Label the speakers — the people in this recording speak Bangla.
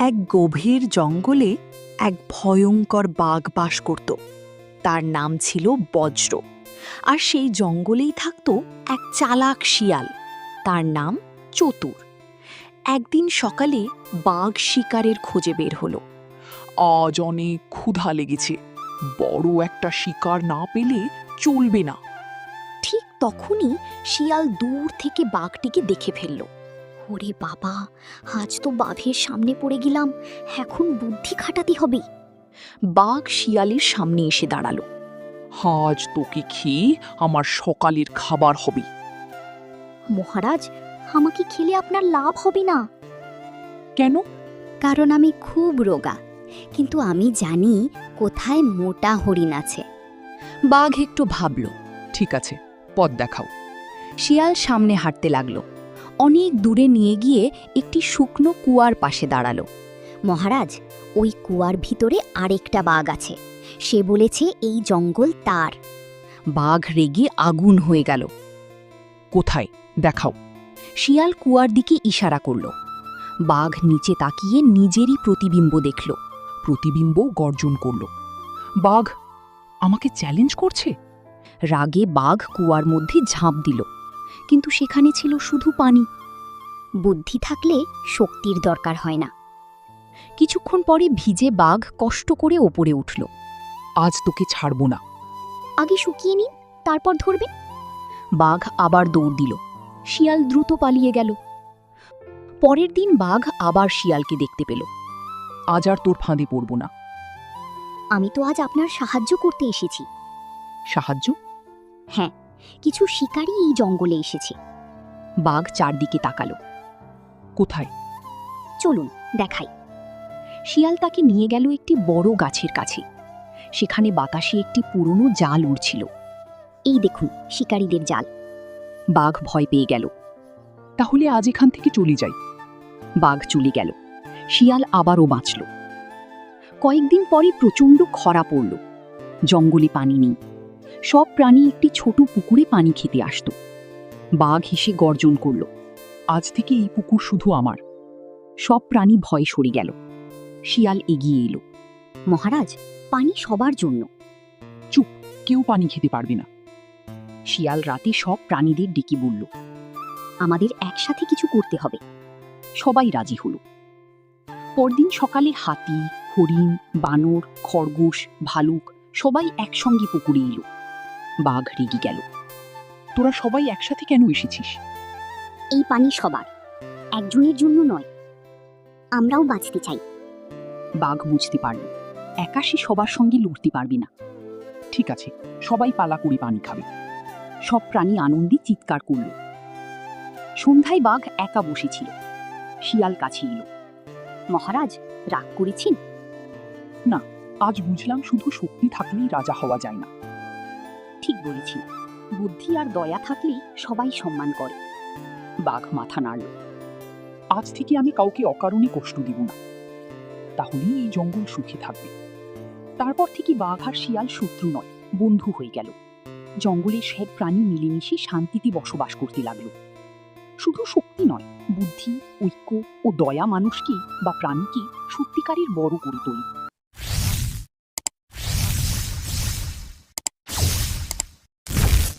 Speaker 1: এক গভীর জঙ্গলে এক ভয়ঙ্কর বাঘ বাস করত। তার নাম ছিল বজ্র। আর সেই জঙ্গলেই থাকত এক চালাক শিয়াল, তার নাম চতুর। একদিন সকালে বাঘ শিকারের খোঁজে বের হলো।
Speaker 2: আজ অনেক ক্ষুধা লেগেছে, বড় একটা শিকার না পেলে চলবে না।
Speaker 3: ঠিক তখনই শিয়াল দূর থেকে বাঘটিকে দেখে ফেলল। ওরে বাবা, আজ তো বাঘের সামনে পড়ে গেলাম, এখন বুদ্ধি খাটাতে হবে।
Speaker 1: বাঘ শিয়ালের সামনে এসে দাঁড়ালো।
Speaker 2: আজ তোকে খেয়ে আমার সকালের খাবার হবে।
Speaker 3: মহারাজ, আমাকে খেলে আপনার লাভ হবে না।
Speaker 2: কেন?
Speaker 3: কারণ আমি খুব রোগা, কিন্তু আমি জানি কোথায় মোটা হরিণ আছে।
Speaker 1: বাঘ একটু ভাবল।
Speaker 2: ঠিক আছে, পথ দেখাও।
Speaker 1: শিয়াল সামনে হাঁটতে লাগলো। অনেক দূরে নিয়ে গিয়ে একটি শুকনো কুয়ার পাশে দাঁড়ালো।
Speaker 3: মহারাজ, ওই কুয়ার ভিতরে আরেকটা বাঘ আছে, সে বলেছে এই জঙ্গল তার।
Speaker 1: বাঘ রেগে আগুন হয়ে গেল।
Speaker 2: কোথায় দেখাও।
Speaker 1: শিয়াল কুয়ার দিকে ইশারা করল। বাঘ নিচে তাকিয়ে নিজেরই প্রতিবিম্ব দেখল।
Speaker 2: প্রতিবিম্ব গর্জন করল। বাঘ আমাকে চ্যালেঞ্জ করছে।
Speaker 1: রাগে বাঘ কুয়ার মধ্যে ঝাঁপ দিল, কিন্তু সেখানে ছিল শুধু পানি।
Speaker 3: বুদ্ধি থাকলে শক্তির দরকার হয় না।
Speaker 1: কিছুক্ষণ পরে ভিজে বাঘ কষ্ট করে ওপরে উঠল।
Speaker 2: আজ তোকে ছাড়ব না।
Speaker 3: আগে শুকিয়ে নিন, তারপর ধরবেন।
Speaker 1: বাঘ আবার দৌড় দিল। শিয়াল দ্রুত পালিয়ে গেল। পরের দিন বাঘ আবার শিয়ালকে দেখতে পেল।
Speaker 2: আজ আর তোর ফাঁদে পড়ব না।
Speaker 3: আমি তো আজ আপনার সাহায্য করতে এসেছি।
Speaker 2: সাহায্য?
Speaker 3: হ্যাঁ, কিছু শিকারী এই জঙ্গলে এসেছে।
Speaker 1: বাঘ চারদিকে তাকালো।
Speaker 2: কোথায়?
Speaker 3: চলুন দেখাই।
Speaker 1: শিয়াল তাকে নিয়ে গেল একটি বড় গাছের কাছে। সেখানে বাতাসে একটি পুরনো জাল উড়ছিল।
Speaker 3: এই দেখুন শিকারীদের জাল।
Speaker 1: বাঘ ভয় পেয়ে গেল।
Speaker 2: তাহলে আজ এখান থেকে চলে যাই।
Speaker 1: বাঘ চলে গেল। শিয়াল আবারও বাঁচল। কয়েকদিন পরে প্রচণ্ড খরা পড়ল। জঙ্গলে পানি নেই। সব প্রাণী একটি ছোট পুকুরে পানি খেতে আসত। বাঘ হেসে গর্জন করল।
Speaker 2: আজ থেকে এই পুকুর শুধু আমার।
Speaker 1: সব প্রাণী ভয়ে সরে গেল। শিয়াল এগিয়ে এলো।
Speaker 3: মহারাজ, পানি সবার জন্য।
Speaker 2: চুপ, কেউ পানি খেতে পারবে না।
Speaker 1: শিয়াল রাতে সব প্রাণীদের ডেকে বলল।
Speaker 3: আমাদের একসাথে কিছু করতে হবে।
Speaker 1: সবাই রাজি হল। পরদিন সকালে হাতি, হরিণ, বানর, খরগোশ, ভালুক সবাই একসঙ্গে পুকুরে এলো। বাঘ রেগে গেল।
Speaker 2: তোরা সবাই একসাথে কেন এসেছিস?
Speaker 3: এই পানি সবার, একজনের জন্য নয়। আমরাও বাঁচতে চাই।
Speaker 1: বাঘ বুঝতে পারল একা সে সবার সঙ্গে লড়তে পারবে না।
Speaker 2: ঠিক আছে, সবাই পালা করে পানি খাবে।
Speaker 1: সব প্রাণী আনন্দে চিৎকার করল। সন্ধ্যায় বাঘ একা বসেছিল। শিয়াল কাছে এলো।
Speaker 3: মহারাজ, রাগ করেছেন?
Speaker 2: না, আজ বুঝলাম শুধু শক্তি থাকলেই রাজা হওয়া যায় না।
Speaker 3: ঠিক বলেছি, বুদ্ধি আর দয়া থাকলেই সবাই সম্মান করে।
Speaker 1: বাঘ মাথা নাড়ল।
Speaker 2: আজ থেকে আমি কাউকে অকারণে কষ্ট দিব না। তাহলেই এই জঙ্গল সুখে থাকবে।
Speaker 1: তারপর থেকে বাঘ আর শিয়াল শত্রু নয়, বন্ধু হয়ে গেল। জঙ্গলের সব প্রাণী মিলেমিশে শান্তিতে বসবাস করতে লাগলো। শুধু শক্তি নয়, বুদ্ধি, ঐক্য ও দয়া মানুষকে বা প্রাণীকে সত্যিকারের বড় করে তোলে।